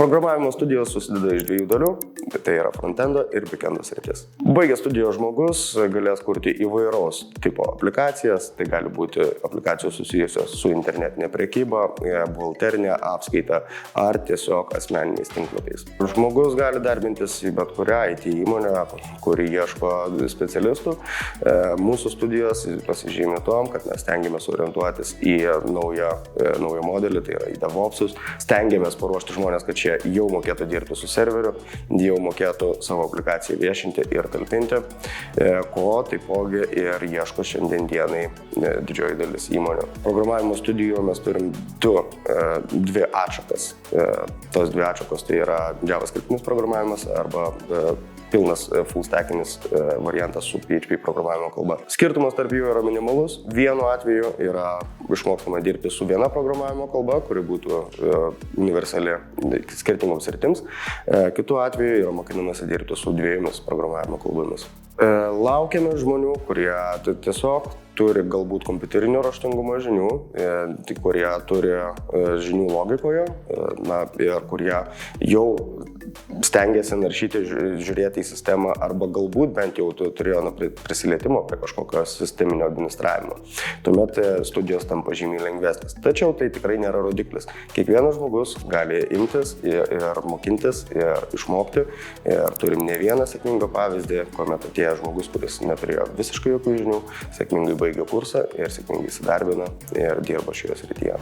Programavimo studijos susideda iš dviejų dalių, tai yra frontendo ir backendo sritis. Baigęs studijos žmogus galės kurti įvairaus tipo aplikacijas, tai gali būti aplikacijos susijusios su internetinė prekyba, buhalterinė apskaita ar tiesiog asmeniniais tinklapiais. Žmogus gali darbintis į bet kurią IT įmonę, kuri ieško specialistų. Mūsų studijos pasižymi tom, kad mes stengiamės orientuotis į naują modelį, tai yra į DevOpsus. Stengiamės paruošti žmonės, kad čia jau mokėtų dirbti su serveriu, jau mokėtų savo aplikaciją viešinti ir talpinti, ko taipogi ir ieško šiandien dienai didžioji dalis įmonių. Programavimo studijų mes turim dvi atšakas. Tos dvi atšakos tai yra JavaScriptinis programavimas arba pilnas full-stackinis variantas su PHP programavimo kalba. Skirtumas tarp jų yra minimalus. Vienu atveju yra išmokstama dirbti su viena programavimo kalba, kuri būtų universali skirtingoms sritims. Kitu atveju yra mokinamasi dirbti su dviejomis programavimo kalbomis. Laukiame žmonių, kurie tiesiog turi galbūt kompiuterinio raštingumo žinių, kurie turi žinių logikoje, ir kurie jau stengiasi naršyti, žiūrėti į sistemą arba galbūt bent jau turėjo prisilietimo prie kažkokio sisteminio administravimo. Tuomet studijos tampa žymiai lengvesnės. Tačiau tai tikrai nėra rodiklis. Kiekvienas žmogus gali imtis ir mokintis ir išmokti. Ir turim ne vieną sėkmingą pavyzdį, kuomet atėjo žmogus, kuris neturėjo visiškai jokių žinių, sėkmingai baigė kursą ir sėkmingai įsidarbino ir dirbo šioje srityje.